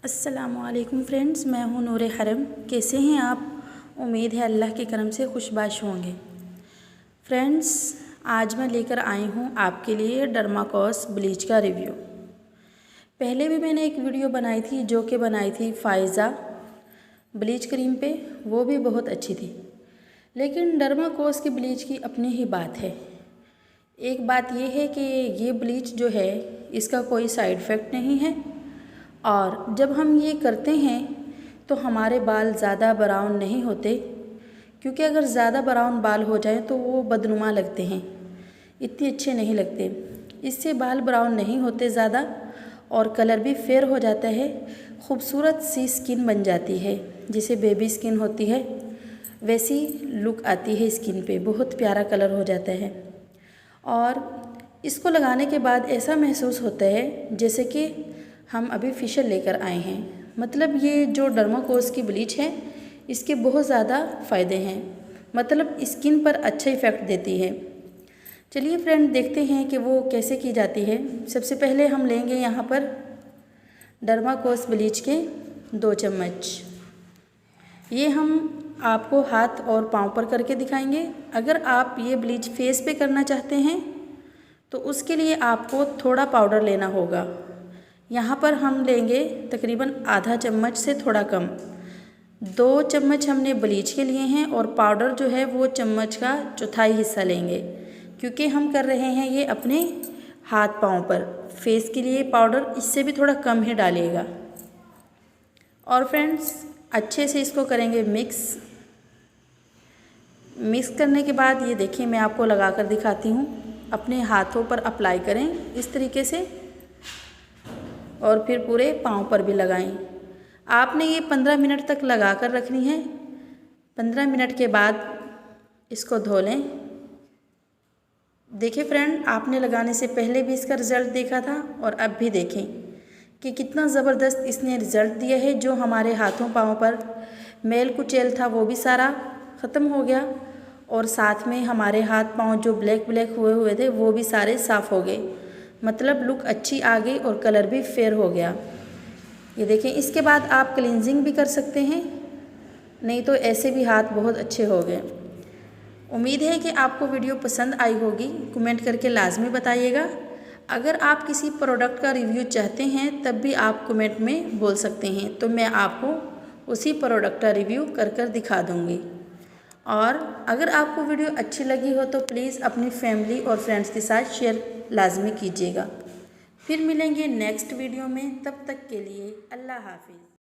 अस्सलामुअलैकुम फ्रेंड्स, मैं हूँ नूर हरम। कैसे हैं आप? उम्मीद है अल्लाह के करम से खुशबाश होंगे। फ्रेंड्स, आज मैं लेकर आई हूँ आपके लिए डर्माकोस ब्लीच का रिव्यू। पहले भी मैंने एक वीडियो बनाई थी जो कि बनाई थी फ़ायज़ा ब्लीच क्रीम पे, वो भी बहुत अच्छी थी। लेकिन डर्माकोस की ब्लीच की अपनी ही बात है। एक बात ये है कि ये ब्लीच जो है इसका कोई साइड इफ़ेक्ट नहीं है, और जब हम ये करते हैं तो हमारे बाल ज़्यादा ब्राउन नहीं होते, क्योंकि अगर ज़्यादा ब्राउन बाल हो जाए तो वो बदनुमा लगते हैं, इतने अच्छे नहीं लगते। इससे बाल ब्राउन नहीं होते ज़्यादा, और कलर भी फेयर हो जाता है। खूबसूरत सी स्किन बन जाती है, जैसे बेबी स्किन होती है वैसी लुक आती है स्किन पे, बहुत प्यारा कलर हो जाता है। और इसको लगाने के बाद ऐसा महसूस होता है जैसे कि हम अभी फेशियल लेकर आए हैं। मतलब ये जो डर्माकोस की ब्लीच है इसके बहुत ज़्यादा फ़ायदे हैं, मतलब स्किन पर अच्छा इफ़ेक्ट देती है। चलिए फ्रेंड, देखते हैं कि वो कैसे की जाती है। सबसे पहले हम लेंगे यहाँ पर डर्माकोस ब्लीच के 2 चम्मच। ये हम आपको हाथ और पाँव पर करके दिखाएंगे। अगर आप ये ब्लीच फेस पे करना चाहते हैं तो उसके लिए आपको थोड़ा पाउडर लेना होगा। यहाँ पर हम लेंगे तकरीबन आधा चम्मच से थोड़ा कम। 2 चम्मच हमने ब्लीच के लिए हैं, और पाउडर जो है वो चम्मच का चौथाई हिस्सा लेंगे, क्योंकि हम कर रहे हैं ये अपने हाथ पाँव पर। फेस के लिए पाउडर इससे भी थोड़ा कम ही डालिएगा। और फ्रेंड्स, अच्छे से इसको करेंगे मिक्स करने के बाद ये देखिए, मैं आपको लगा कर दिखाती हूँ। अपने हाथों पर अप्लाई करें इस तरीके से, और फिर पूरे पाँव पर भी लगाएं। आपने ये 15 मिनट तक लगा कर रखनी है। 15 मिनट के बाद इसको धो लें। देखिए फ्रेंड, आपने लगाने से पहले भी इसका रिज़ल्ट देखा था, और अब भी देखें कि कितना ज़बरदस्त इसने रिज़ल्ट दिया है। जो हमारे हाथों पाँव पर मैल कुचैल था वो भी सारा ख़त्म हो गया, और साथ में हमारे हाथ पाँव जो ब्लैक हुए हुए थे वो भी सारे साफ़ हो गए। मतलब लुक अच्छी आ गई और कलर भी फेयर हो गया। ये देखें, इसके बाद आप क्लींजिंग भी कर सकते हैं, नहीं तो ऐसे भी हाथ बहुत अच्छे हो गए। उम्मीद है कि आपको वीडियो पसंद आई होगी। कमेंट करके लाजमी बताइएगा। अगर आप किसी प्रोडक्ट का रिव्यू चाहते हैं तब भी आप कमेंट में बोल सकते हैं, तो मैं आपको उसी प्रोडक्ट का रिव्यू कर दिखा दूँगी। और अगर आपको वीडियो अच्छी लगी हो तो प्लीज़ अपनी फैमिली और फ्रेंड्स के साथ शेयर लाजमी कीजिएगा। फिर मिलेंगे नेक्स्ट वीडियो में, तब तक के लिए अल्लाह हाफिज़।